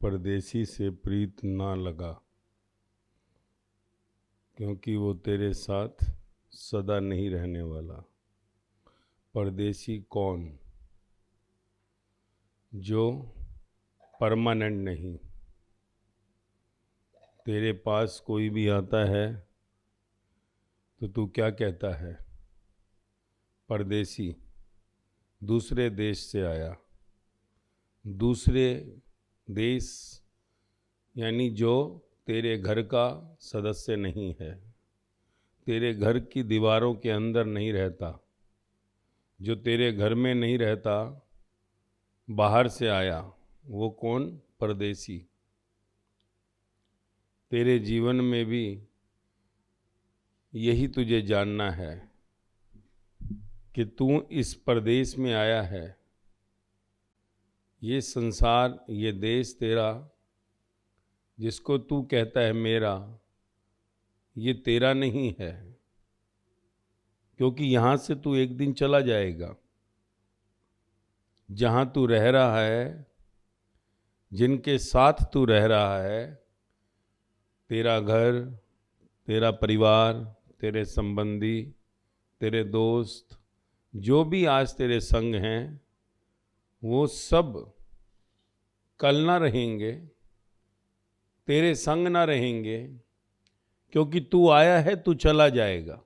परदेसी से प्रीत ना लगा, क्योंकि वो तेरे साथ सदा नहीं रहने वाला। परदेसी कौन? जो परमानेंट नहीं। तेरे पास कोई भी आता है तो तू क्या कहता है? परदेसी, दूसरे देश से आया। दूसरे देश यानी जो तेरे घर का सदस्य नहीं है, तेरे घर की दीवारों के अंदर नहीं रहता, जो तेरे घर में नहीं रहता, बाहर से आया। वो कौन? परदेसी। तेरे जीवन में भी यही तुझे जानना है कि तू इस परदेश में आया है। ये संसार, ये देश तेरा, जिसको तू कहता है मेरा, ये तेरा नहीं है, क्योंकि यहाँ से तू एक दिन चला जाएगा। जहाँ तू रह रहा है, जिनके साथ तू रह रहा है, तेरा घर, तेरा परिवार, तेरे संबंधी, तेरे दोस्त, जो भी आज तेरे संग हैं, वो सब कल ना रहेंगे, तेरे संग ना रहेंगे, क्योंकि तू आया है, तू चला जाएगा।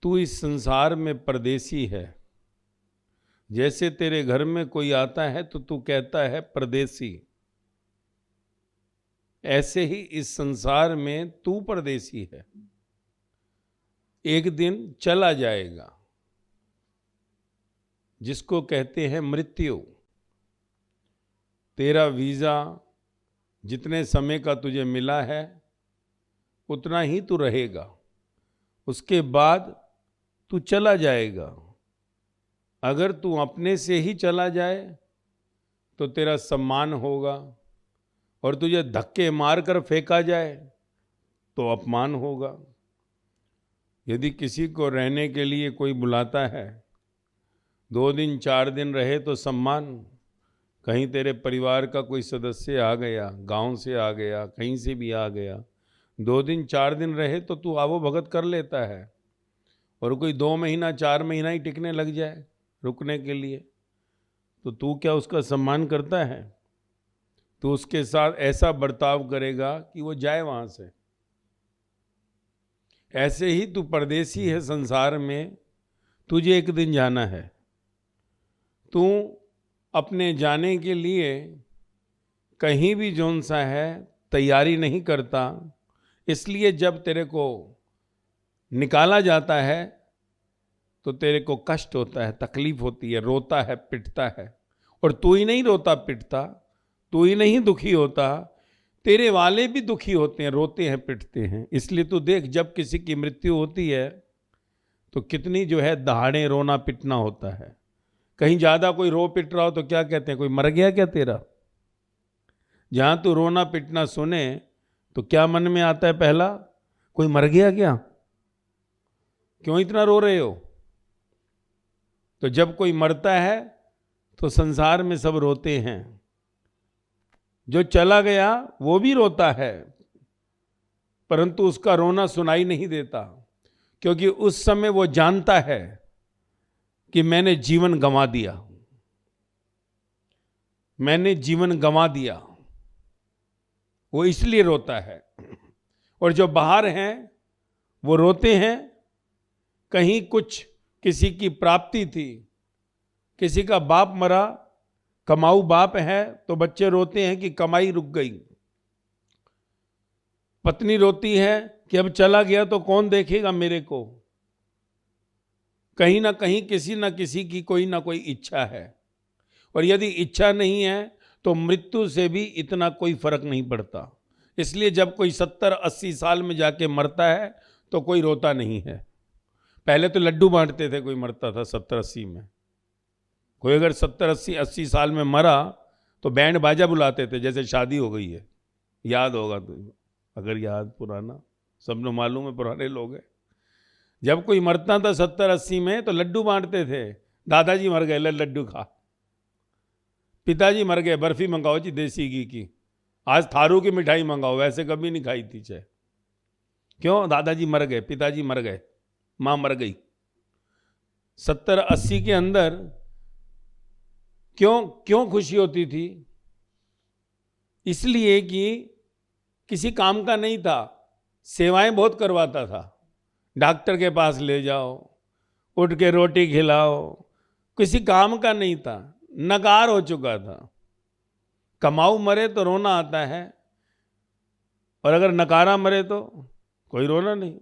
तू इस संसार में परदेसी है। जैसे तेरे घर में कोई आता है तो तू कहता है परदेसी, ऐसे ही इस संसार में तू परदेसी है। एक दिन चला जाएगा, जिसको कहते हैं मृत्यु। तेरा वीज़ा जितने समय का तुझे मिला है उतना ही तू रहेगा, उसके बाद तू चला जाएगा। अगर तू अपने से ही चला जाए तो तेरा सम्मान होगा, और तुझे धक्के मारकर फेंका जाए तो अपमान होगा। यदि किसी को रहने के लिए कोई बुलाता है, 2 दिन 4 दिन रहे तो सम्मान। कहीं तेरे परिवार का कोई सदस्य आ गया, गांव से आ गया, कहीं से भी आ गया, 2 दिन 4 दिन रहे तो तू आवो भगत कर लेता है। और कोई 2 महीना 4 महीना ही टिकने लग जाए रुकने के लिए, तो तू क्या उसका सम्मान करता है? तो उसके साथ ऐसा बर्ताव करेगा कि वो जाए वहां से। ऐसे ही तू परदेसी है संसार में, तुझे एक दिन जाना है। तू अपने जाने के लिए कहीं भी जोन सा है तैयारी नहीं करता, इसलिए जब तेरे को निकाला जाता है तो तेरे को कष्ट होता है, तकलीफ होती है, रोता है, पिटता है। और तू ही नहीं रोता पिटता, तू ही नहीं दुखी होता, तेरे वाले भी दुखी होते हैं, रोते हैं, पिटते हैं। इसलिए तू देख, जब किसी की मृत्यु होती है तो कितनी जो है दहाड़े रोना पिटना होता है। कहीं ज्यादा कोई रो पिट रहा हो तो क्या कहते हैं, कोई मर गया क्या तेरा? जहां तू रोना पिटना सुने तो क्या मन में आता है? पहला, कोई मर गया क्या? क्यों इतना रो रहे हो? तो जब कोई मरता है तो संसार में सब रोते हैं। जो चला गया वो भी रोता है, परंतु उसका रोना सुनाई नहीं देता, क्योंकि उस समय वो जानता है कि मैंने जीवन गंवा दिया, मैंने जीवन गंवा दिया। वो इसलिए रोता है। और जो बाहर हैं वो रोते हैं, कहीं कुछ किसी की प्राप्ति थी, किसी का बाप मरा, कमाऊ बाप है तो बच्चे रोते हैं कि कमाई रुक गई। पत्नी रोती है कि अब चला गया तो कौन देखेगा मेरे को। कहीं ना कहीं किसी ना किसी की कोई ना कोई इच्छा है, और यदि इच्छा नहीं है तो मृत्यु से भी इतना कोई फर्क नहीं पड़ता। इसलिए जब कोई 70-80 साल में जाके मरता है तो कोई रोता नहीं है। पहले तो लड्डू बांटते थे, कोई मरता था 70-80 में। कोई अगर 70-80 साल में मरा तो बैंड बाजा बुलाते थे, जैसे शादी हो गई है। याद होगा तो, अगर याद पुराना, सबने मालूम है, पुराने लोग हैं। जब कोई मरता था 70-80 में तो लड्डू बांटते थे, दादाजी मर गए, ले लड्डू खा। पिताजी मर गए, बर्फी मंगाओ जी देसी घी की, आज थारू की मिठाई मंगाओ, वैसे कभी नहीं खाई थी चाय। क्यों? दादाजी मर गए, पिताजी मर गए, माँ मर गई। 70-80 के अंदर क्यों क्यों खुशी होती थी? इसलिए कि किसी काम का नहीं था, सेवाएं बहुत करवाता था। डॉक्टर के पास ले जाओ, उठ के रोटी खिलाओ, किसी काम का नहीं था, नकार हो चुका था। कमाऊ मरे तो रोना आता है, और अगर नकारा मरे तो कोई रोना नहीं।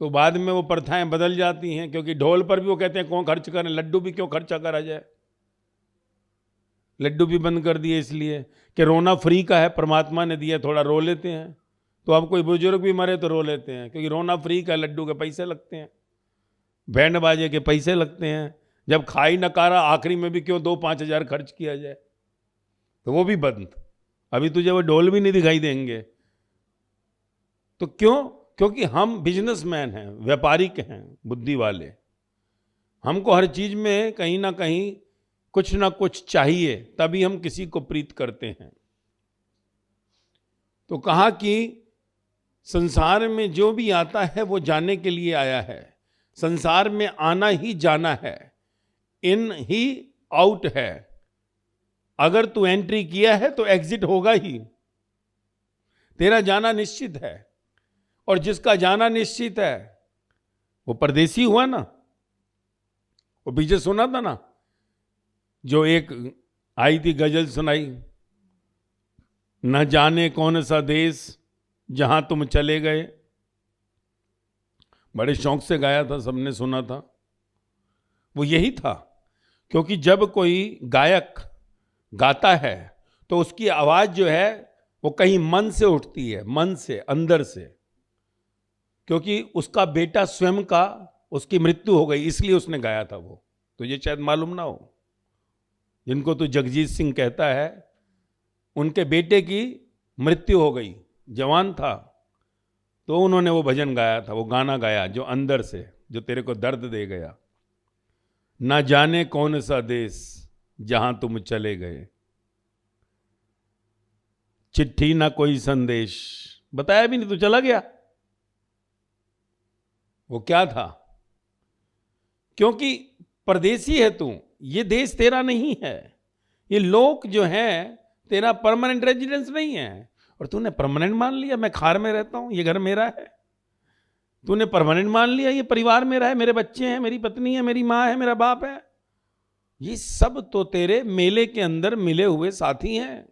तो बाद में वो प्रथाएं बदल जाती हैं, क्योंकि ढोल पर भी वो कहते हैं कौन खर्च करें, लड्डू भी क्यों खर्चा करा जाए। लड्डू भी बंद कर दिए इसलिए कि रोना फ्री का है, परमात्मा ने दिया, थोड़ा रो लेते हैं। तो अब कोई बुजुर्ग भी मरे तो रो लेते हैं, क्योंकि रोना फ्री का, लड्डू के पैसे लगते हैं, बैंड बाजे के पैसे लगते हैं। जब खाई नकारा आखिरी में भी क्यों 2-5 हज़ार खर्च किया जाए, तो वो भी बंद। अभी तुझे वो ढोल भी नहीं दिखाई देंगे। तो क्यों? क्योंकि हम बिजनेसमैन हैं, व्यापारिक हैं, बुद्धि वाले। हमको हर चीज में कहीं ना कहीं कुछ ना कुछ चाहिए, तभी हम किसी को प्रीत करते हैं। तो कहा कि संसार में जो भी आता है वो जाने के लिए आया है। संसार में आना ही जाना है, इन ही आउट है। अगर तू एंट्री किया है तो एग्जिट होगा ही। तेरा जाना निश्चित है, और जिसका जाना निश्चित है वो परदेसी हुआ ना। वो पीछे सुना था ना, जो एक आई थी गजल सुनाई, न जाने कौन सा देश जहां तुम चले गए। बड़े शौक से गाया था, सबने सुना था। वो यही था, क्योंकि जब कोई गायक गाता है तो उसकी आवाज जो है वो कहीं मन से उठती है, मन से, अंदर से। क्योंकि उसका बेटा स्वयं का, उसकी मृत्यु हो गई, इसलिए उसने गाया था वो। तो ये शायद मालूम ना हो, जिनको तो जगजीत सिंह कहता है, उनके बेटे की मृत्यु हो गई, जवान था, तो उन्होंने वो भजन गाया था, वो गाना गाया जो अंदर से, जो तेरे को दर्द दे गया। ना जाने कौन सा देश जहां तुम चले गए, चिट्ठी ना कोई संदेश, बताया भी नहीं तो चला गया। वो क्या था? क्योंकि परदेसी है तू, ये देश तेरा नहीं है, ये लोग जो है तेरा परमानेंट रेजिडेंस नहीं है। और तूने परमानेंट मान लिया, मैं खार में रहता हूं, ये घर मेरा है। तूने परमानेंट मान लिया, ये परिवार मेरा है, मेरे बच्चे हैं, मेरी पत्नी है, मेरी माँ है, मेरा बाप है। ये सब तो तेरे मेले के अंदर मिले हुए साथी हैं।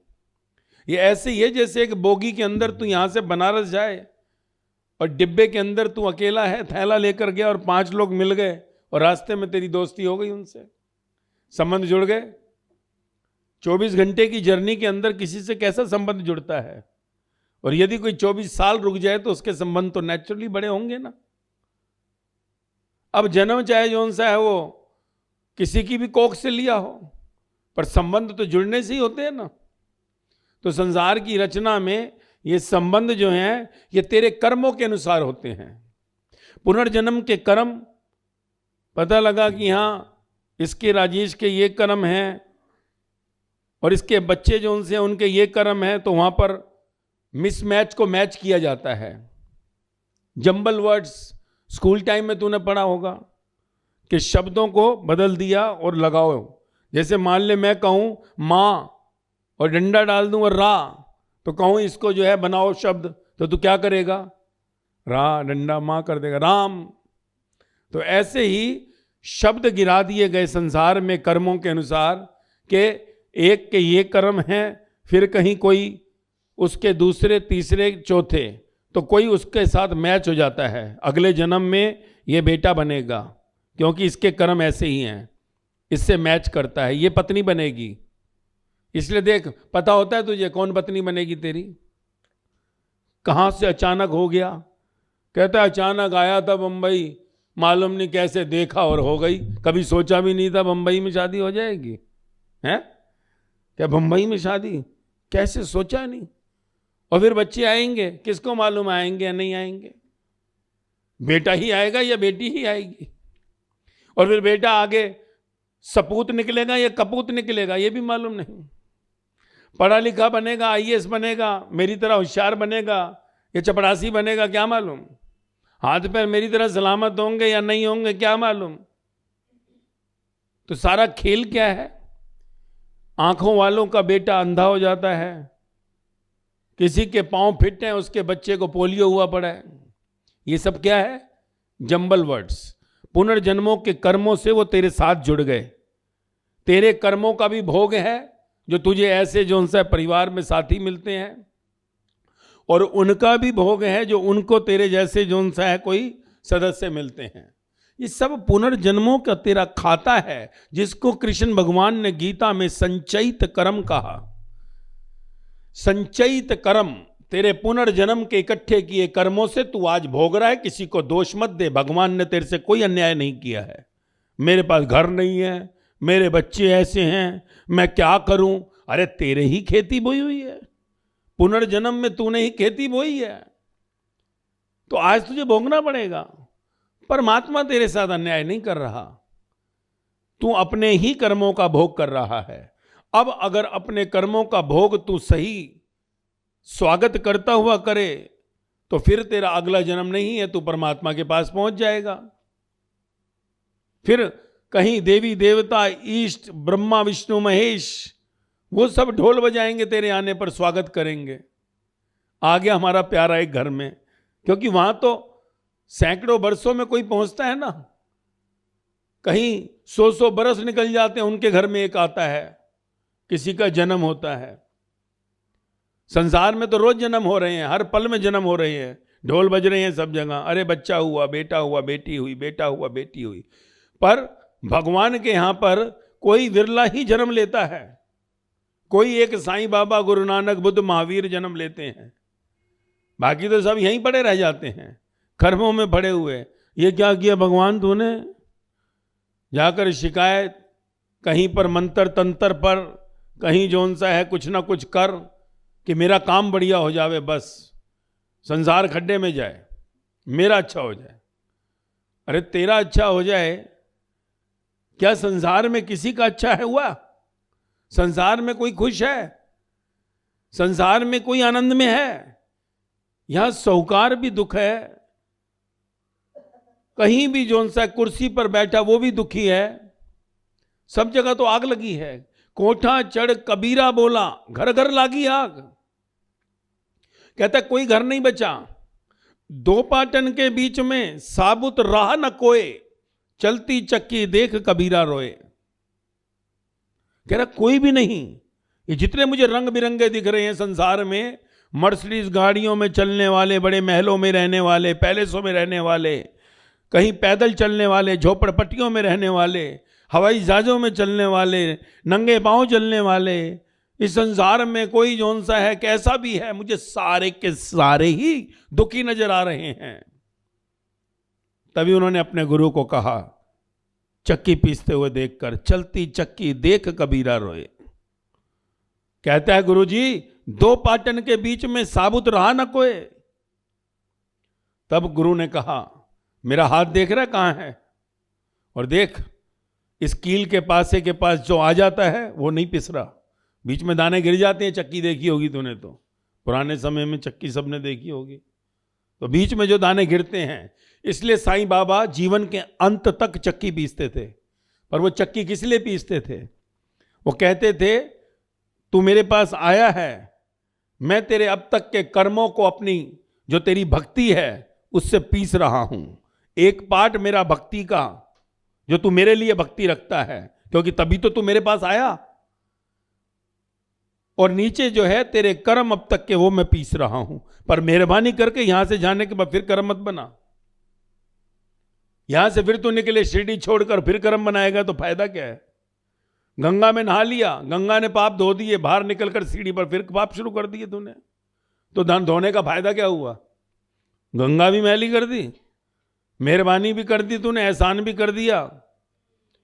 ये ऐसे ही है जैसे एक बोगी के अंदर तू यहां से बनारस जाए और डिब्बे के अंदर तू अकेला है, थैला लेकर गया और 5 लोग मिल गए और रास्ते में तेरी दोस्ती हो गई, उनसे संबंध जुड़ गए। 24 घंटे की जर्नी के अंदर किसी से कैसा संबंध जुड़ता है? और यदि कोई 24 साल रुक जाए तो उसके संबंध तो नेचुरली बड़े होंगे ना। अब जन्म चाहे जौन सा है वो किसी की भी कोख से लिया हो, पर संबंध तो जुड़ने से ही होते हैं ना। तो संसार की रचना में ये संबंध जो हैं ये तेरे कर्मों के अनुसार होते हैं। पुनर्जन्म के कर्म, पता लगा कि हाँ इसके राजेश के ये कर्म हैं और इसके बच्चे जो उनसे उनके ये कर्म हैं, तो वहां पर मिसमैच को मैच किया जाता है। जंबल वर्ड्स स्कूल टाइम में तूने पढ़ा होगा कि शब्दों को बदल दिया और लगाओ। जैसे मान ले मैं कहूं माँ और डंडा डाल दूं और रा, तो कहूं इसको जो है बनाओ शब्द, तो तू क्या करेगा? रा डंडा माँ कर देगा, राम। तो ऐसे ही शब्द गिरा दिए गए संसार में कर्मों के अनुसार कि एक के ये कर्म हैं, फिर कहीं कोई उसके दूसरे, तीसरे, चौथे, तो कोई उसके साथ मैच हो जाता है। अगले जन्म में ये बेटा बनेगा क्योंकि इसके कर्म ऐसे ही हैं, इससे मैच करता है, ये पत्नी बनेगी। इसलिए देख, पता होता है तुझे कौन पत्नी बनेगी तेरी? कहां से अचानक हो गया? कहता है अचानक आया था बंबई, मालूम नहीं कैसे देखा और हो गई। कभी सोचा भी नहीं था बंबई में शादी हो जाएगी, हैं? क्या बंबई में शादी? कैसे सोचा नहीं। और फिर बच्चे आएंगे, किसको मालूम आएंगे या नहीं आएंगे? बेटा ही आएगा या बेटी ही आएगी? और फिर बेटा आगे सपूत निकलेगा या कपूत निकलेगा ये भी मालूम नहीं। पढ़ा लिखा बनेगा, आईएएस बनेगा, मेरी तरह होशियार बनेगा या चपरासी बनेगा, क्या मालूम। हाथ पैर मेरी तरह सलामत होंगे या नहीं होंगे, क्या मालूम। तो सारा खेल क्या है? आंखों वालों का बेटा अंधा हो जाता है, किसी के पांव फिट हैं, उसके बच्चे को पोलियो हुआ पड़ा है। ये सब क्या है? Jumble words. पुनर्जन्मों के कर्मों से वो तेरे साथ जुड़ गए। तेरे कर्मों का भी भोग है जो तुझे ऐसे जो उनसे परिवार में साथी मिलते हैं, और उनका भी भोग है जो उनको तेरे जैसे जो उनसा है कोई सदस्य मिलते हैं। ये सब पुनर्जन्मों का तेरा खाता है, जिसको कृष्ण भगवान ने गीता में संचयित कर्म कहा। संचयित कर्म, तेरे पुनर्जन्म के इकट्ठे किए कर्मों से तू आज भोग रहा है। किसी को दोष मत दे, भगवान ने तेरे से कोई अन्याय नहीं किया है। मेरे पास घर नहीं है, मेरे बच्चे ऐसे हैं, मैं क्या करूं? अरे तेरे ही खेती बोई हुई है, पुनर्जन्म में तूने ही खेती बोई है, तो आज तुझे भोगना पड़ेगा। परमात्मा तेरे साथ अन्याय नहीं कर रहा, तू अपने ही कर्मों का भोग कर रहा है। अब अगर अपने कर्मों का भोग तू सही स्वागत करता हुआ करे तो फिर तेरा अगला जन्म नहीं है, तू परमात्मा के पास पहुंच जाएगा। फिर कहीं देवी देवता, ईष्ट, ब्रह्मा विष्णु महेश, वो सब ढोल बजाएंगे तेरे आने पर, स्वागत करेंगे। आ गया हमारा प्यारा एक घर में, क्योंकि वहां तो सैकड़ों बरसों में कोई पहुंचता है ना, कहीं 100 बरस निकल जाते हैं, उनके घर में एक आता है, किसी का जन्म होता है। संसार में तो रोज जन्म हो रहे हैं, हर पल में जन्म हो रहे हैं, ढोल बज रहे हैं सब जगह। अरे बच्चा हुआ, बेटा हुआ, बेटी हुई, बेटा हुआ, बेटी हुई। पर भगवान के यहां पर कोई विरला ही जन्म लेता है, कोई एक साईं बाबा, गुरु नानक, बुद्ध, महावीर जन्म लेते हैं, बाकी तो सब यहीं पड़े रह जाते हैं, कर्मों में पड़े हुए। ये क्या किया भगवान तूने? जाकर शिकायत कहीं पर मंत्र तंत्र पर, कहीं जोन सा है कुछ ना कुछ कर कि मेरा काम बढ़िया हो जावे, बस संसार खड्डे में जाए, मेरा अच्छा हो जाए। अरे तेरा अच्छा हो जाए, क्या संसार में किसी का अच्छा है हुआ? संसार में कोई खुश है? संसार में कोई आनंद में है? यहां साहूकार भी दुख है, कहीं भी जोन सा कुर्सी पर बैठा वो भी दुखी है, सब जगह तो आग लगी है। कोठा चढ़ कबीरा बोला, घर घर लागी आग। कहता कोई घर नहीं बचा, दो पाटन के बीच में साबुत राह न कोए, चलती चक्की देख कबीरा रोए। कह रहा कोई भी नहीं। ये जितने मुझे रंग बिरंगे दिख रहे हैं संसार में, मर्सिडीज गाड़ियों में चलने वाले, बड़े महलों में रहने वाले, पैलेसों में रहने वाले, कहीं पैदल चलने वाले, झोपड़पट्टियों में रहने वाले, हवाई जहाजों में चलने वाले, नंगे पांव चलने वाले, इस संसार में कोई जोन सा है, कैसा भी है, मुझे सारे के सारे ही दुखी नजर आ रहे हैं। तभी उन्होंने अपने गुरु को कहा, चक्की पीसते हुए देखकर, चलती चक्की देख कबीरा रोए। कहता है गुरुजी, दो पाटन के बीच में साबुत रहा न कोई। तब गुरु ने कहा, मेरा हाथ देख रहा कहां है? और देख, इस कील के पासे के पास जो आ जाता है वो नहीं पिस रहा, बीच में दाने गिर जाते हैं। चक्की देखी होगी तूने, तो पुराने समय में चक्की सबने देखी होगी, तो बीच में जो दाने गिरते हैं, इसलिए साईं बाबा जीवन के अंत तक चक्की पीसते थे। पर वो चक्की किस लिए पीसते थे? वो कहते थे, तू मेरे पास आया है, मैं तेरे अब तक के कर्मों को, अपनी जो तेरी भक्ति है उससे पीस रहा हूं। एक पार्ट मेरा भक्ति का, जो तू मेरे लिए भक्ति रखता है, क्योंकि तभी तो तू मेरे पास आया, और नीचे जो है तेरे कर्म अब तक के, वो मैं पीस रहा हूं। पर मेहरबानी करके यहां से जाने के बाद फिर कर्म मत बना। यहां से फिर तू निकले शिरडी छोड़कर फिर कर्म बनाएगा तो फायदा क्या है? गंगा में नहा लिया, गंगा ने पाप धो दिए, बाहर निकलकर सीढ़ी पर फिर पाप शुरू कर दिए तूने, तो धन धोने का फायदा क्या हुआ? गंगा भी मैली कर दी, मेहरबानी भी कर दी तूने, एहसान भी कर दिया,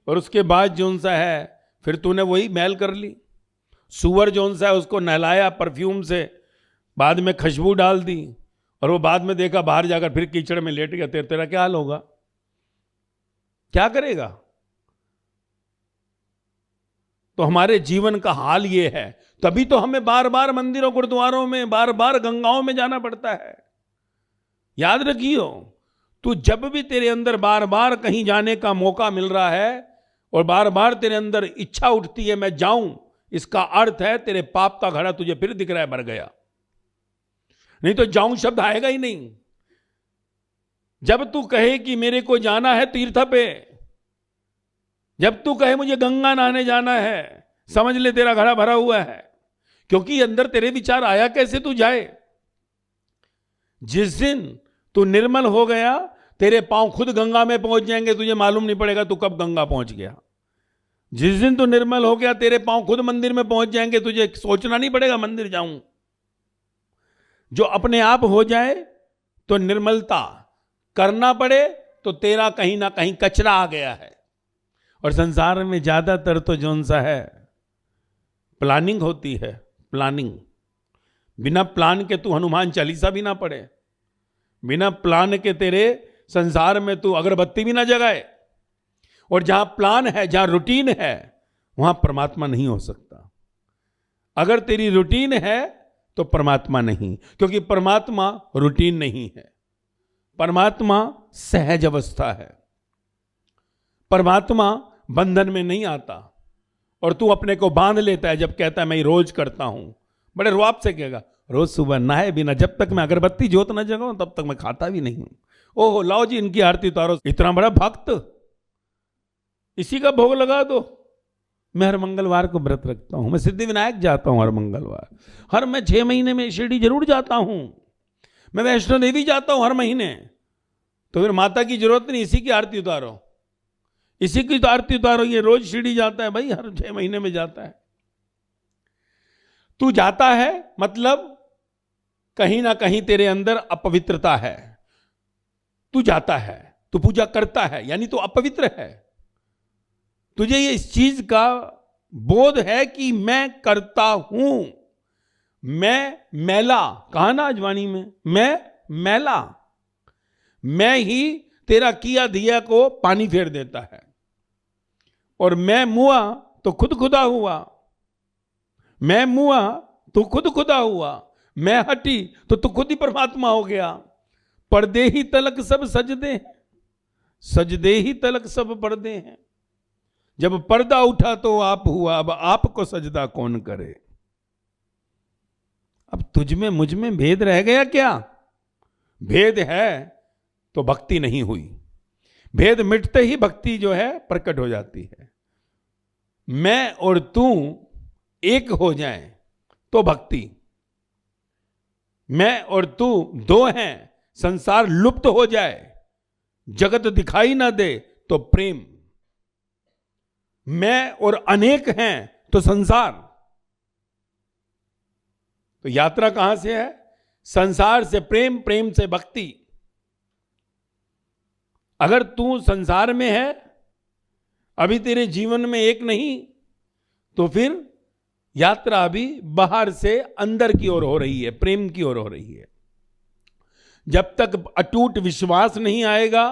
और उसके बाद जोन सा है फिर तूने वही मैल कर ली। सुअर जोन सा है उसको नहलाया परफ्यूम से, बाद में खुशबू डाल दी, और वो बाद में देखा बाहर जाकर फिर कीचड़ में लेट गया। तेरा क्या हाल होगा? क्या करेगा? तो हमारे जीवन का हाल ये है। तभी तो हमें बार बार मंदिरों गुरुद्वारों में, बार बार गंगाओं में जाना पड़ता है। याद रखियो, तू जब भी तेरे अंदर बार बार कहीं जाने का मौका मिल रहा है और बार बार तेरे अंदर इच्छा उठती है मैं जाऊं, इसका अर्थ है तेरे पाप का घड़ा तुझे फिर दिख रहा है भर गया। नहीं तो जाऊं शब्द आएगा ही नहीं। जब तू कहे कि मेरे को जाना है तीर्थ पे, जब तू कहे मुझे गंगा नहाने जाना है, समझ ले तेरा घड़ा भरा हुआ है। क्योंकि अंदर तेरे विचार आया कैसे तू जाए। जिस दिन तू निर्मल हो गया, तेरे पांव खुद गंगा में पहुंच जाएंगे, तुझे मालूम नहीं पड़ेगा तू कब गंगा पहुंच गया। जिस दिन तू निर्मल हो गया, तेरे पांव खुद मंदिर में पहुंच जाएंगे, तुझे सोचना नहीं पड़ेगा मंदिर जाऊं। जो अपने आप हो जाए तो निर्मलता, करना पड़े तो तेरा कहीं ना कहीं कचरा आ गया है। और संसार में ज्यादातर तो जौन सा है, प्लानिंग होती है। प्लानिंग, बिना प्लान के तू हनुमान चालीसा भी ना पढ़े, बिना प्लान के तेरे संसार में तू अगरबत्ती भी ना जगाए। और जहां प्लान है, जहां रूटीन है, वहां परमात्मा नहीं हो सकता। अगर तेरी रूटीन है तो परमात्मा नहीं, क्योंकि परमात्मा रूटीन नहीं है। परमात्मा सहज अवस्था है। परमात्मा बंधन में नहीं आता। और तू अपने को बांध लेता है जब कहता है मैं रोज करता हूं। बड़े रुआब से कहेगा रोज सुबह नहाए बिना, जब तक मैं अगरबत्ती जोत न जगाऊं तब तक मैं खाता भी नहीं हूं। ओहो लाओ जी इनकी आरती उतारो, इतना बड़ा भक्त, इसी का भोग लगा दो। मैं हर मंगलवार को व्रत रखता हूं, मैं सिद्धि विनायक जाता हूं हर मंगलवार, मैं 6 महीने में शिरडी जरूर जाता हूं, मैं वैष्णो देवी जाता हूं हर महीने। तो फिर माता की जरूरत नहीं, इसी की आरती उतारो, इसी की तो आरती उतारो। ये रोज शिरडी जाता है भाई, हर 6 महीने में जाता है। तू जाता है मतलब कहीं ना कहीं तेरे अंदर अपवित्रता है। तू जाता है, तू पूजा करता है, यानी तू अपवित्र है। तुझे ये इस चीज का बोध है कि मैं करता हूं, मैं मैला, कहा ना आजवाणी में, मैं मैला, मैं ही तेरा किया दिया को पानी फेर देता है। और मैं मुआ तो खुद खुदा हुआ, मैं मुआ तो खुद खुदा हुआ, मैं हटी तो तू खुद ही परमात्मा हो गया। पर्दे ही तलक सब सजदे हैं, सजदे ही तलक सब पर्दे हैं। जब पर्दा उठा तो आप हुआ, अब आपको सजदा कौन करे। अब तुझ में मुझ में भेद रह गया क्या? भेद है तो भक्ति नहीं हुई। भेद मिटते ही भक्ति जो है प्रकट हो जाती है। मैं और तू एक हो जाए तो भक्ति, मैं और तू 2 हैं, संसार लुप्त हो जाए, जगत दिखाई ना दे तो प्रेम, मैं और अनेक हैं तो संसार। तो यात्रा कहां से है? संसार से प्रेम, प्रेम से भक्ति। अगर तू संसार में है, अभी तेरे जीवन में एक नहीं, तो फिर यात्रा अभी बाहर से अंदर की ओर हो रही है, प्रेम की ओर हो रही है। जब तक अटूट विश्वास नहीं आएगा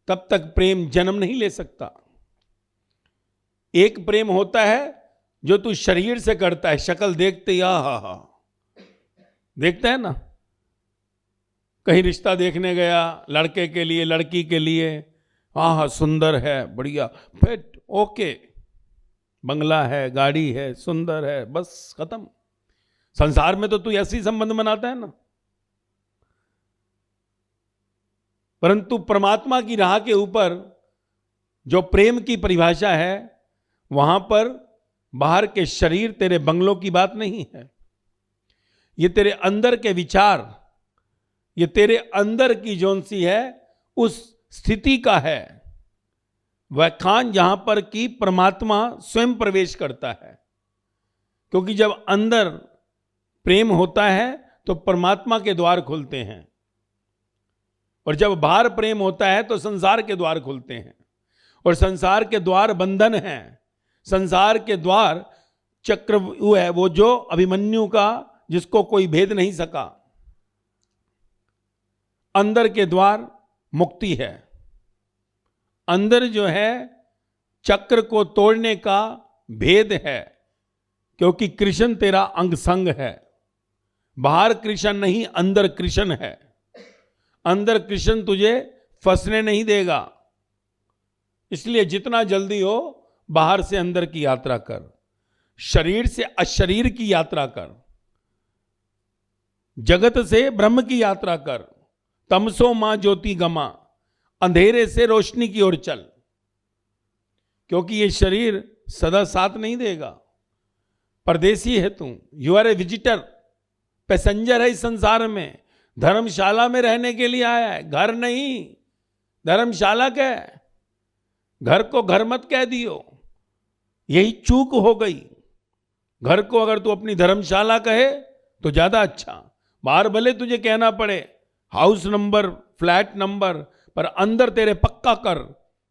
तब तक प्रेम जन्म नहीं ले सकता। एक प्रेम होता है जो तू शरीर से करता है, शक्ल देखते ही हा देखता है ना, कहीं रिश्ता देखने गया लड़के के लिए, लड़की के लिए, हाँ सुंदर है, बढ़िया, फिट, ओके, बंगला है, गाड़ी है, सुंदर है, बस खत्म। संसार में तो तू ऐसी संबंध बनाता है ना। परंतु परमात्मा की राह के ऊपर जो प्रेम की परिभाषा है, वहां पर बाहर के शरीर तेरे बंगलों की बात नहीं है। ये तेरे अंदर के विचार, ये तेरे अंदर की जौन सी है उस स्थिति का है, वह खान जहां पर कि परमात्मा स्वयं प्रवेश करता है। क्योंकि जब अंदर प्रेम होता है तो परमात्मा के द्वार खुलते हैं, और जब बाहर प्रेम होता है तो संसार के द्वार खुलते हैं। और संसार के द्वार बंधन हैं, संसार के द्वार चक्रव्यूह है, वो जो अभिमन्यु का, जिसको कोई भेद नहीं सका। अंदर के द्वार मुक्ति है। अंदर जो है चक्र को तोड़ने का भेद है, क्योंकि कृष्ण तेरा अंग संग है। बाहर कृष्ण नहीं, अंदर कृष्ण है। अंदर कृष्ण तुझे फंसने नहीं देगा। इसलिए जितना जल्दी हो बाहर से अंदर की यात्रा कर, शरीर से अशरीर की यात्रा कर, जगत से ब्रह्म की यात्रा कर। तमसो मां ज्योति गमा, अंधेरे से रोशनी की ओर चल। क्योंकि ये शरीर सदा साथ नहीं देगा। परदेसी है तू, you are a visitor, passenger है इस संसार में। धर्मशाला में रहने के लिए आया है, घर नहीं। धर्मशाला क्या है? घर को घर मत कह दियो, यही चूक हो गई। घर को अगर तू अपनी धर्मशाला कहे तो ज्यादा अच्छा। बाहर भले तुझे कहना पड़े हाउस नंबर, फ्लैट नंबर, पर अंदर तेरे पक्का कर।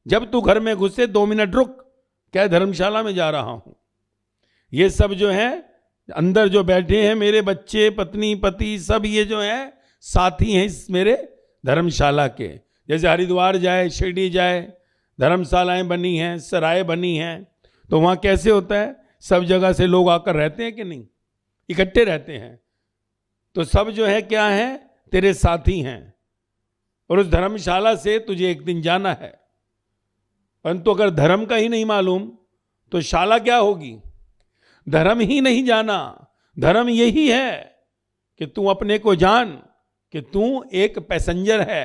जब तू घर में घुसे 2 मिनट रुक, क्या धर्मशाला में जा रहा हूं। ये सब जो है अंदर जो बैठे हैं, मेरे बच्चे, पत्नी, पति, सब ये जो है साथी हैं इस मेरे धर्मशाला के। जैसे हरिद्वार जाए, शिरडी जाए, धर्मशालाएं बनी हैं, सराय बनी हैं, तो वहाँ कैसे होता है? सब जगह से लोग आकर रहते हैं कि नहीं? इकट्ठे रहते हैं। तो सब जो है क्या है? तेरे साथी हैं। और उस धर्मशाला से तुझे एक दिन जाना है। परंतु अगर धर्म का ही नहीं मालूम तो शाला क्या होगी? धर्म ही नहीं जाना। धर्म यही है कि तू अपने को जान कि तू एक पैसेंजर है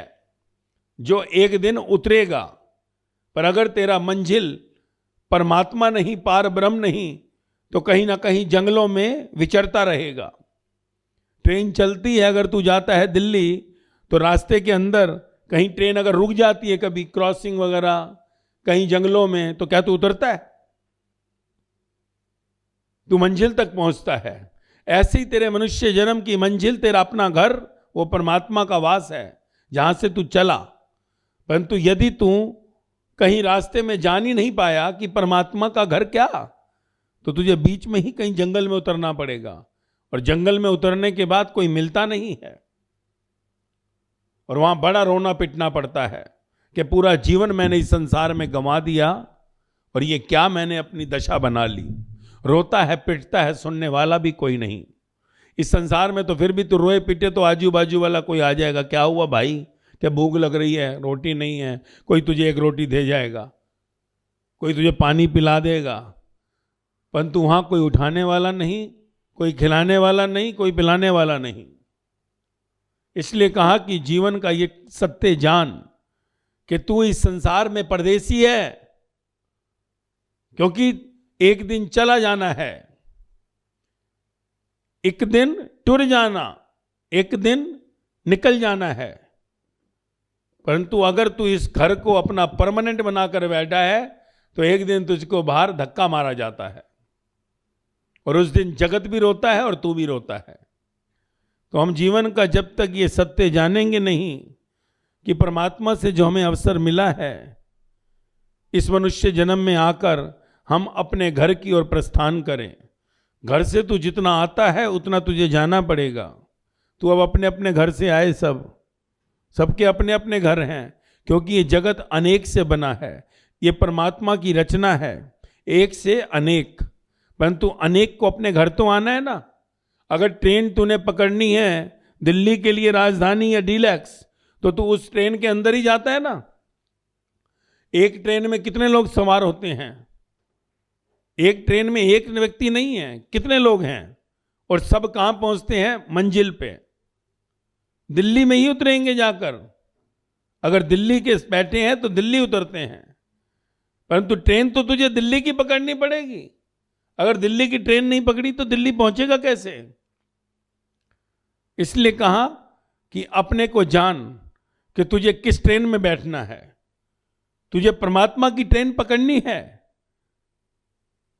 जो एक दिन उतरेगा। पर अगर तेरा मंजिल परमात्मा नहीं, पार ब्रह्म नहीं, तो कहीं ना कहीं जंगलों में विचरता रहेगा। ट्रेन चलती है, अगर तू जाता है दिल्ली, तो रास्ते के अंदर कहीं ट्रेन अगर रुक जाती है, कभी क्रॉसिंग वगैरह कहीं जंगलों में, तो क्या तू उतरता है? तू मंजिल तक पहुंचता है। ऐसे ही तेरे मनुष्य जन्म की मंजिल, तेरा अपना घर, वो परमात्मा का वास है जहां से तू चला। परंतु यदि तू कहीं रास्ते में जान ही नहीं पाया कि परमात्मा का घर क्या, तो तुझे बीच में ही कहीं जंगल में उतरना पड़ेगा। और जंगल में उतरने के बाद कोई मिलता नहीं है, और वहां बड़ा रोना पिटना पड़ता है कि पूरा जीवन मैंने इस संसार में गंवा दिया और ये क्या मैंने अपनी दशा बना ली। रोता है, पिटता है, सुनने वाला भी कोई नहीं। इस संसार में तो फिर भी तू रोए पिटे तो आजू बाजू वाला कोई आ जाएगा, क्या हुआ भाई, क्या भूख लग रही है, रोटी नहीं है, कोई तुझे एक रोटी दे जाएगा, कोई तुझे पानी पिला देगा। परंतु वहां कोई उठाने वाला नहीं, कोई खिलाने वाला नहीं, कोई पिलाने वाला नहीं। इसलिए कहा कि जीवन का ये सत्य जान कि तू इस संसार में परदेसी है, क्योंकि एक दिन चला जाना है, एक दिन टुर जाना, एक दिन निकल जाना है। परंतु अगर तू इस घर को अपना परमानेंट बनाकर बैठा है, तो एक दिन तुझको बाहर धक्का मारा जाता है, और उस दिन जगत भी रोता है और तू भी रोता है। तो हम जीवन का जब तक ये सत्य जानेंगे नहीं कि परमात्मा से जो हमें अवसर मिला है इस मनुष्य जन्म में आकर हम अपने घर की ओर प्रस्थान करें। घर से तू जितना आता है उतना तुझे जाना पड़ेगा। तू अब अपने अपने घर से आए, सबके अपने अपने घर हैं, क्योंकि ये जगत अनेक से बना है। ये परमात्मा की रचना है, एक से अनेक। परंतु अनेक को अपने घर तो आना है ना। अगर ट्रेन तूने पकड़नी है दिल्ली के लिए, राजधानी या डीलक्स, तो तू उस ट्रेन के अंदर ही जाता है ना। एक ट्रेन में कितने लोग सवार होते हैं? एक ट्रेन में एक व्यक्ति नहीं है, कितने लोग हैं, और सब कहां पहुंचते हैं? मंजिल पे। दिल्ली में ही उतरेंगे जाकर। अगर दिल्ली के बैठे हैं तो दिल्ली उतरते हैं, परंतु ट्रेन तो तुझे दिल्ली की पकड़नी पड़ेगी। अगर दिल्ली की ट्रेन नहीं पकड़ी तो दिल्ली पहुंचेगा कैसे? इसलिए कहा कि अपने को जान कि तुझे किस ट्रेन में बैठना है। तुझे परमात्मा की ट्रेन पकड़नी है।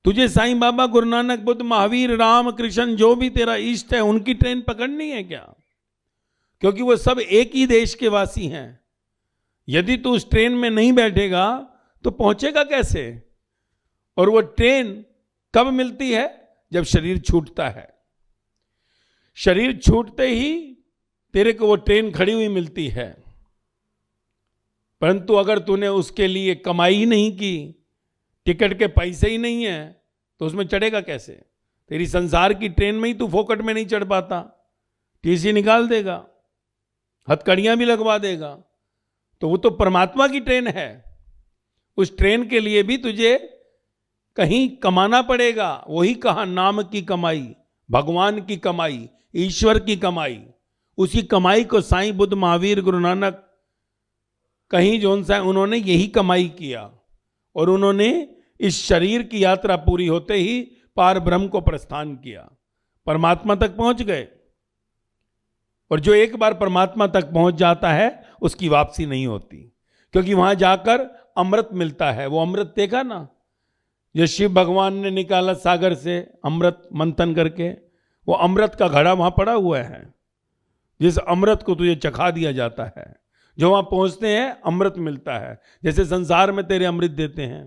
तुझे साईं बाबा, गुरु नानक, बुद्ध, महावीर, राम, कृष्ण, जो भी तेरा इष्ट है, उनकी ट्रेन पकड़नी है क्या? क्योंकि वो सब एक ही देश के वासी हैं। यदि तू उस ट्रेन में नहीं बैठेगा तो पहुंचेगा कैसे? और वो ट्रेन कब मिलती है? जब शरीर छूटता है। शरीर छूटते ही तेरे को वो ट्रेन खड़ी हुई मिलती है। परंतु अगर तूने उसके लिए कमाई ही नहीं की, टिकट के पैसे ही नहीं है, तो उसमें चढ़ेगा कैसे? तेरी संसार की ट्रेन में ही तू फोकट में नहीं चढ़ पाता, टीसी निकाल देगा, हथकड़ियां भी लगवा देगा। तो वो तो परमात्मा की ट्रेन है, उस ट्रेन के लिए भी तुझे कहीं कमाना पड़ेगा। वही कहा, नाम की कमाई, भगवान की कमाई, ईश्वर की कमाई। उसी कमाई को साईं बुद्ध, महावीर, गुरु नानक, कहीं जोन सा उन्होंने यही कमाई किया, और उन्होंने इस शरीर की यात्रा पूरी होते ही पार ब्रह्म को प्रस्थान किया, परमात्मा तक पहुंच गए। और जो एक बार परमात्मा तक पहुंच जाता है उसकी वापसी नहीं होती, क्योंकि वहां जाकर अमृत मिलता है। वो अमृत देखा ना, जो शिव भगवान ने निकाला सागर से अमृत मंथन करके, वो अमृत का घड़ा वहां पड़ा हुआ है, जिस अमृत को तुझे चखा दिया जाता है। जो वहां पहुंचते हैं अमृत मिलता है। जैसे संसार में तेरे अमृत देते हैं,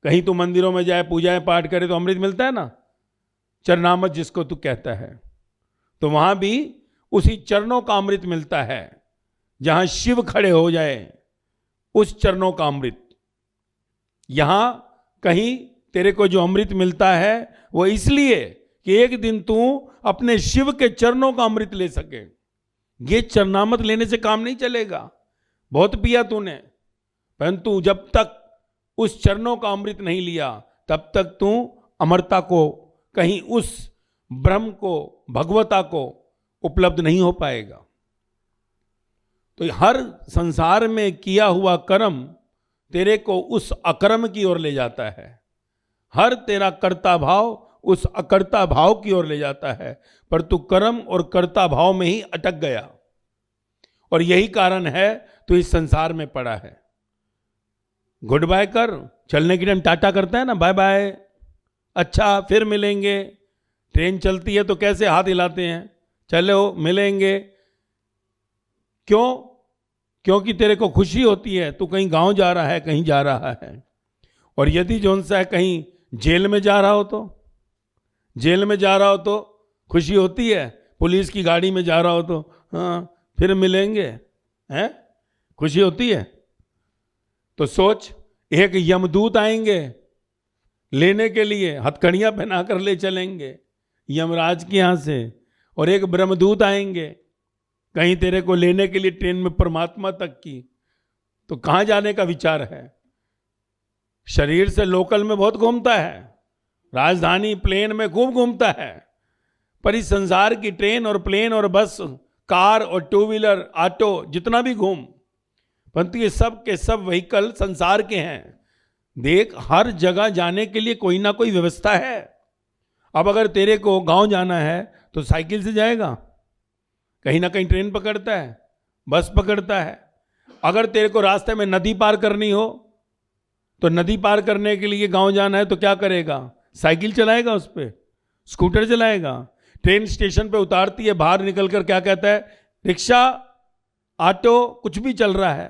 कहीं तू मंदिरों में जाए, पूजाएं पाठ करे तो अमृत मिलता है ना, चरणामृत जिसको तू कहता है। तो वहां भी उसी चरणों का अमृत मिलता है, जहां शिव खड़े हो जाए उस चरणों का अमृत। यहां कहीं तेरे को जो अमृत मिलता है वो इसलिए कि एक दिन तू अपने शिव के चरणों का अमृत ले सके। ये चरणामृत लेने से काम नहीं चलेगा, बहुत पिया तूने, परंतु जब तक उस चरणों का अमृत नहीं लिया तब तक तू अमरता को, कहीं उस ब्रह्म को, भगवता को उपलब्ध नहीं हो पाएगा। तो हर संसार में किया हुआ कर्म तेरे को उस अकर्म की ओर ले जाता है, हर तेरा कर्ता भाव उस अकर्ता भाव की ओर ले जाता है, पर तू कर्म और कर्ता भाव में ही अटक गया। और यही कारण है तू इस संसार में पड़ा है। गुड बाय कर, चलने के टाइम टाटा करता है ना, बाय बाय, अच्छा फिर मिलेंगे। ट्रेन चलती है तो कैसे हाथ हिलाते हैं, चलो मिलेंगे। क्यों? क्योंकि तेरे को खुशी होती है, तू कहीं गांव जा रहा है, कहीं जा रहा है। और यदि जोन सा है कहीं जेल में जा रहा हो, तो जेल में जा रहा हो तो खुशी होती है, पुलिस की गाड़ी में जा रहा हो तो हाँ फिर मिलेंगे, हैं, खुशी होती है। तो सोच, एक यमदूत आएंगे लेने के लिए, हथकड़ियां पहना कर ले चलेंगे यमराज के यहां से, और एक ब्रह्मदूत आएंगे कहीं तेरे को लेने के लिए ट्रेन में परमात्मा तक की। तो कहां जाने का विचार है? शरीर से लोकल में बहुत घूमता है, राजधानी प्लेन में खूब घूमता है, पर इस संसार की ट्रेन और प्लेन और बस, कार और टू व्हीलर, ऑटो, जितना भी घूम, परंतु ये सब के सब व्हीकल संसार के हैं। देख, हर जगह जाने के लिए कोई ना कोई व्यवस्था है। अब अगर तेरे को गांव जाना है तो साइकिल से जाएगा, कहीं ना कहीं ट्रेन पकड़ता है, बस पकड़ता है। अगर तेरे को रास्ते में नदी पार करनी हो तो नदी पार करने के लिए गांव जाना है तो क्या करेगा? साइकिल चलाएगा, उस पर स्कूटर चलाएगा। ट्रेन स्टेशन पे उतारती है, बाहर निकलकर क्या कहता है? रिक्शा, ऑटो, कुछ भी चल रहा है।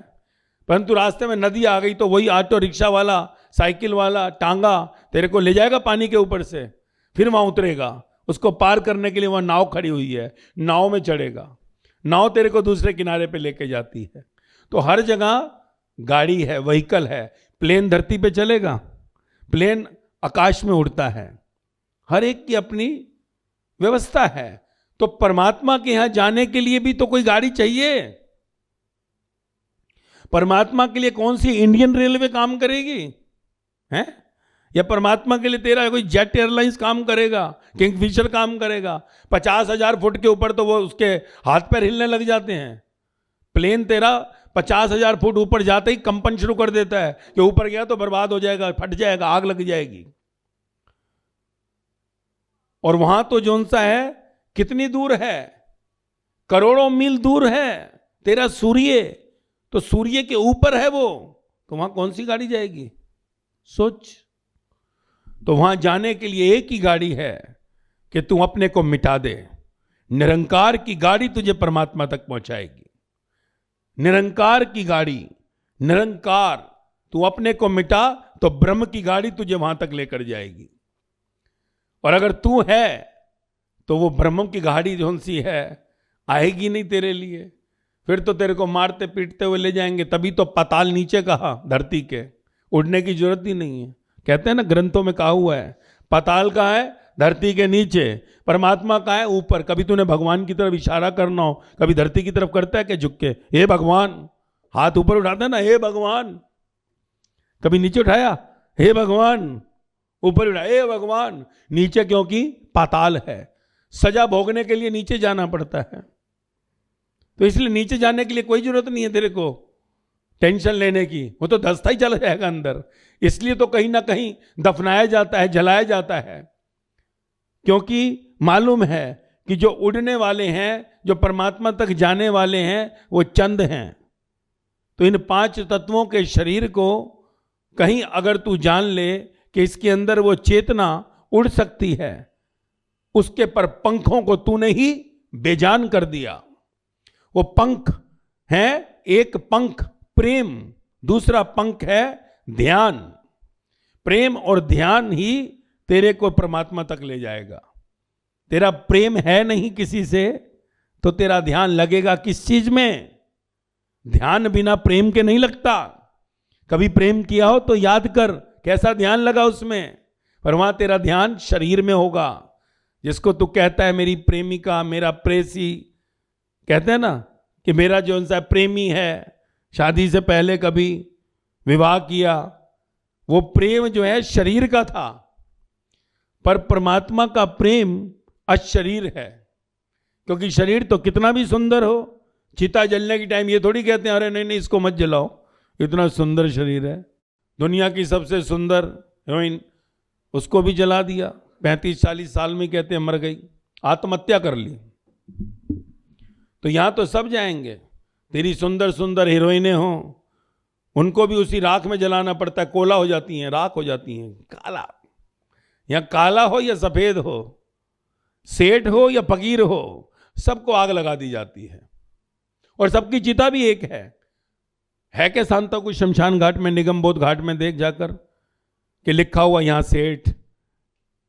परंतु रास्ते में नदी आ गई तो वही ऑटो, रिक्शा वाला, साइकिल वाला, टांगा तेरे को ले जाएगा पानी के ऊपर से, फिर वहां उतरेगा। उसको पार करने के लिए वहां नाव खड़ी हुई है, नाव में चढ़ेगा, नाव तेरे को दूसरे किनारे पे लेके जाती है। तो हर जगह गाड़ी है, व्हीकल है। प्लेन धरती पे चलेगा, प्लेन आकाश में उड़ता है, हर एक की अपनी व्यवस्था है। तो परमात्मा के यहां जाने के लिए भी तो कोई गाड़ी चाहिए। परमात्मा के लिए कौन सी इंडियन रेलवे काम करेगी, हैं? या परमात्मा के लिए तेरा कोई जेट एयरलाइंस काम करेगा, किंगफिशर काम करेगा? 50,000 फुट के ऊपर तो वो उसके हाथ पैर हिलने लग जाते हैं। प्लेन तेरा 50,000 फुट ऊपर जाते ही कंपन शुरू कर देता है कि ऊपर गया तो बर्बाद हो जाएगा, फट जाएगा, आग लग जाएगी। और वहां तो जोन सा है, कितनी दूर है? करोड़ों मील दूर है तेरा सूर्य, तो सूर्य के ऊपर है वो, तो वहां कौन सी गाड़ी जाएगी? सोच। तो वहां जाने के लिए एक ही गाड़ी है कि तू अपने को मिटा दे। निरंकार की गाड़ी तुझे परमात्मा तक पहुंचाएगी। निरंकार की गाड़ी, निरंकार, तू अपने को मिटा तो ब्रह्म की गाड़ी तुझे वहां तक लेकर जाएगी। और अगर तू है तो वो ब्रह्म की गाड़ी जोन सी है आएगी नहीं तेरे लिए, फिर तो तेरे को मारते पीटते हुए ले जाएंगे। तभी तो पाताल नीचे कहा, धरती के, उड़ने की जरूरत ही नहीं है। कहते हैं ना, ग्रंथों में कहा हुआ है, पाताल कहाँ है? धरती के नीचे। परमात्मा कहाँ है? ऊपर। कभी तूने भगवान की तरफ इशारा करना हो, कभी धरती की तरफ करता है क्या झुक के? हे भगवान, हाथ ऊपर उठाता है ना, हे भगवान। कभी नीचे उठाया? हे भगवान। ऊपर उठाया, हे भगवान। नीचे क्योंकि पाताल है, सजा भोगने के लिए नीचे जाना पड़ता है। तो इसलिए नीचे जाने के लिए कोई जरूरत नहीं है तेरे को टेंशन लेने की, वो तो धंसता ही चला जाएगा अंदर। इसलिए तो कहीं ना कहीं दफनाया जाता है, जलाया जाता है, क्योंकि मालूम है कि जो उड़ने वाले हैं, जो परमात्मा तक जाने वाले हैं, वो चंद हैं। तो इन 5 तत्वों के शरीर को कहीं अगर तू जान ले कि इसके अंदर वो चेतना उड़ सकती है, उसके पर पंखों को तूने ही बेजान कर दिया। वो पंख है, एक पंख प्रेम, दूसरा पंख है ध्यान। प्रेम और ध्यान ही तेरे को परमात्मा तक ले जाएगा। तेरा प्रेम है नहीं किसी से, तो तेरा ध्यान लगेगा किस चीज में? ध्यान बिना प्रेम के नहीं लगता। कभी प्रेम किया हो तो याद कर कैसा ध्यान लगा उसमें। पर वहां तेरा ध्यान शरीर में होगा। जिसको तू कहता है मेरी प्रेमिका, मेरा प्रेसी, कहते हैं ना कि मेरा जो उनसा प्रेमी है, शादी से पहले कभी विवाह किया, वो प्रेम जो है शरीर का था। पर परमात्मा का प्रेम अशरीर है। क्योंकि शरीर तो कितना भी सुंदर हो, चिता जलने के टाइम ये थोड़ी कहते हैं अरे नहीं नहीं इसको मत जलाओ, इतना सुंदर शरीर है। दुनिया की सबसे सुंदर हीरोइन, उसको भी जला दिया। 35-40 साल में कहते हैं मर गई, आत्महत्या कर ली। तो यहां तो सब जाएंगे। तेरी सुंदर सुंदर हीरोइनें हो, उनको भी उसी राख में जलाना पड़ता है, कोला हो जाती हैं, राख हो जाती हैं, काला। या काला हो या सफेद हो, सेठ हो या फकीर हो, सबको आग लगा दी जाती है। और सबकी चिता भी एक है क्या शांता कुछ शमशान घाट में, निगम बोध घाट में देख जाकर कि लिखा हुआ यहां सेठ,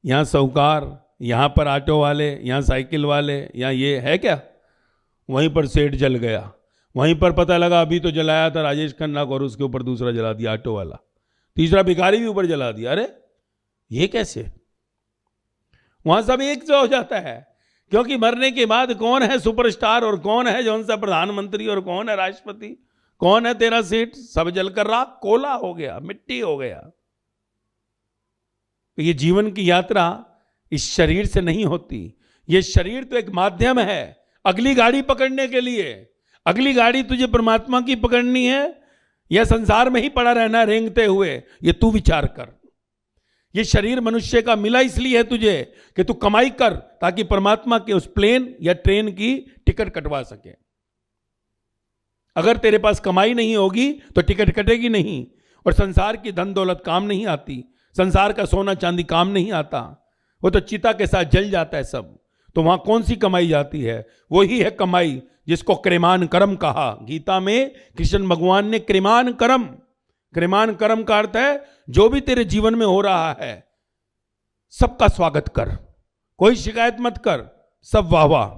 यहां साहूकार, यहां पर ऑटो वाले, यहां साइकिल वाले, यहां ये है क्या? वहीं पर सेठ जल गया, वहीं पर पता लगा अभी तो जलाया था राजेश खन्ना को और उसके ऊपर दूसरा जला दिया ऑटो वाला, तीसरा भिखारी भी ऊपर जला दिया। अरे ये कैसे? वहां सब एक जो हो जाता है। क्योंकि मरने के बाद कौन है सुपरस्टार और कौन है जो सा प्रधानमंत्री और कौन है राष्ट्रपति, कौन है तेरा सेठ? सब जलकर राख, कोला हो गया, मिट्टी हो गया। तो ये जीवन की यात्रा इस शरीर से नहीं होती। ये शरीर तो एक माध्यम है अगली गाड़ी पकड़ने के लिए। अगली गाड़ी तुझे परमात्मा की पकड़नी है या संसार में ही पड़ा रहना रेंगते हुए, ये तू विचार कर। ये शरीर मनुष्य का मिला इसलिए है तुझे कि तू कमाई कर, ताकि परमात्मा के उस प्लेन या ट्रेन की टिकट कटवा सके। अगर तेरे पास कमाई नहीं होगी तो टिकट कटेगी नहीं, और संसार की धन दौलत काम नहीं आती, संसार का सोना चांदी काम नहीं आता, वो तो चिता के साथ जल जाता है सब। तो वहां कौन सी कमाई जाती है? वही है कमाई जिसको क्रिमान कर्म कहा। गीता में कृष्ण भगवान ने क्रिमान कर्म, क्रिमान कर्म का अर्थ है जो भी तेरे जीवन में हो रहा है सबका स्वागत कर, कोई शिकायत मत कर, सब वाह वाह,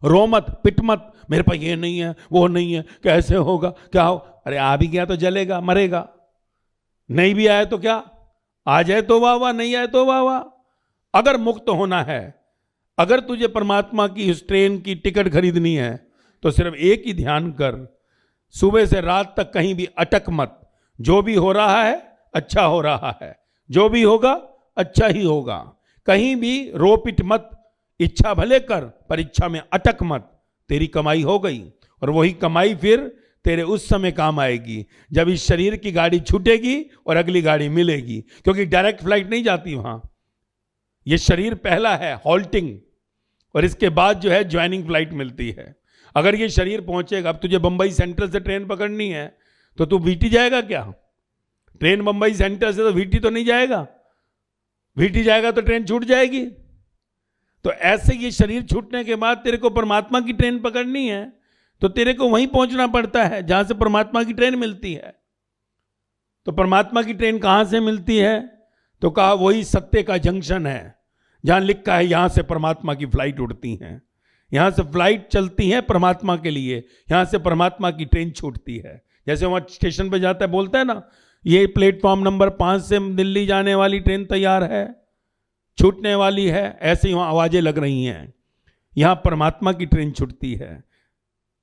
रो मत, पिट मत, मेरे पास ये नहीं है वो नहीं है, कैसे होगा, क्या हो? अरे आ भी गया तो जलेगा, मरेगा। नहीं भी आए तो क्या, आ जाए तो वाह वाह, नहीं आए तो वाह वाह। अगर मुक्त होना है, अगर तुझे परमात्मा की इस ट्रेन की टिकट खरीदनी है, तो सिर्फ एक ही ध्यान कर, सुबह से रात तक कहीं भी अटक मत। जो भी हो रहा है अच्छा हो रहा है, जो भी होगा अच्छा ही होगा। कहीं भी रो पिट मत, इच्छा भले कर पर इच्छा में अटक मत। तेरी कमाई हो गई, और वही कमाई फिर तेरे उस समय काम आएगी जब इस शरीर की गाड़ी छूटेगी और अगली गाड़ी मिलेगी। क्योंकि डायरेक्ट फ्लाइट नहीं जाती वहां, ये शरीर पहला है हॉल्टिंग, और इसके बाद जो है ज्वाइनिंग फ्लाइट मिलती है। अगर ये शरीर पहुंचेगा, अब तुझे बंबई सेंट्रल से ट्रेन पकड़नी है तो तू वीटी जाएगा क्या? ट्रेन बंबई सेंट्रल से तो वीटी तो नहीं जाएगा, वीटी जाएगा तो ट्रेन छूट जाएगी। तो ऐसे ये शरीर छूटने के बाद तेरे को परमात्मा की ट्रेन पकड़नी है, तो तेरे को वहीं पहुंचना पड़ता है जहां से परमात्मा की ट्रेन मिलती है। तो परमात्मा की ट्रेन कहां से मिलती है? तो कहा वही सत्य का जंक्शन है, जहां लिखा है यहां से परमात्मा की फ्लाइट उड़ती हैं, यहां से फ्लाइट चलती है परमात्मा के लिए, यहां से परमात्मा की ट्रेन छूटती है। जैसे वहां स्टेशन पे जाता है, बोलता है ना ये प्लेटफॉर्म नंबर 5 से दिल्ली जाने वाली ट्रेन तैयार है, छूटने वाली है, ऐसे ही वहाँ आवाजें लग रही हैं। यहाँ परमात्मा की ट्रेन छूटती है,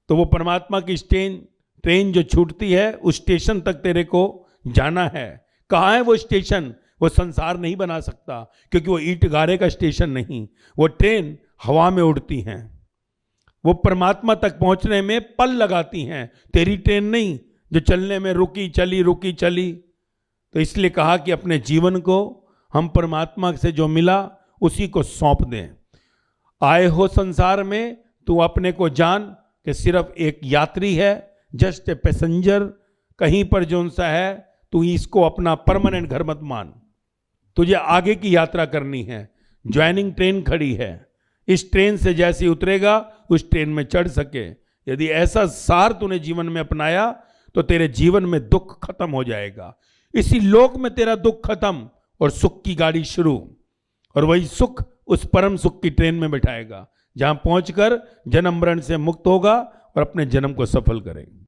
तो वो परमात्मा की ट्रेन जो छूटती है उस स्टेशन तक तेरे को जाना है। कहाँ है वो स्टेशन? वो संसार नहीं बना सकता, क्योंकि वो ईंट गारे का स्टेशन नहीं, वो ट्रेन हवा में उड़ती हैं, वो परमात्मा तक पहुंचने में पल लगाती हैं, तेरी ट्रेन नहीं जो चलने में रुकी चली। तो इसलिए कहा कि अपने जीवन को हम परमात्मा से जो मिला उसी को सौंप दें। आए हो संसार में, तू अपने को जान कि सिर्फ एक यात्री है, जस्ट ए पैसेंजर, कहीं पर जो सा है, तू इसको अपना परमानेंट घर मत मान। तुझे आगे की यात्रा करनी है। ज्वाइनिंग ट्रेन खड़ी है, इस ट्रेन से जैसे उतरेगा उस ट्रेन में चढ़ सके। यदि ऐसा सार तूने जीवन में अपनाया तो तेरे जीवन में दुख खत्म हो जाएगा। इसी लोक में तेरा दुख खत्म और सुख की गाड़ी शुरू, और वही सुख उस परम सुख की ट्रेन में बिठाएगा, जहां पहुंचकर जन्म मरण से मुक्त होगा और अपने जन्म को सफल करेगा।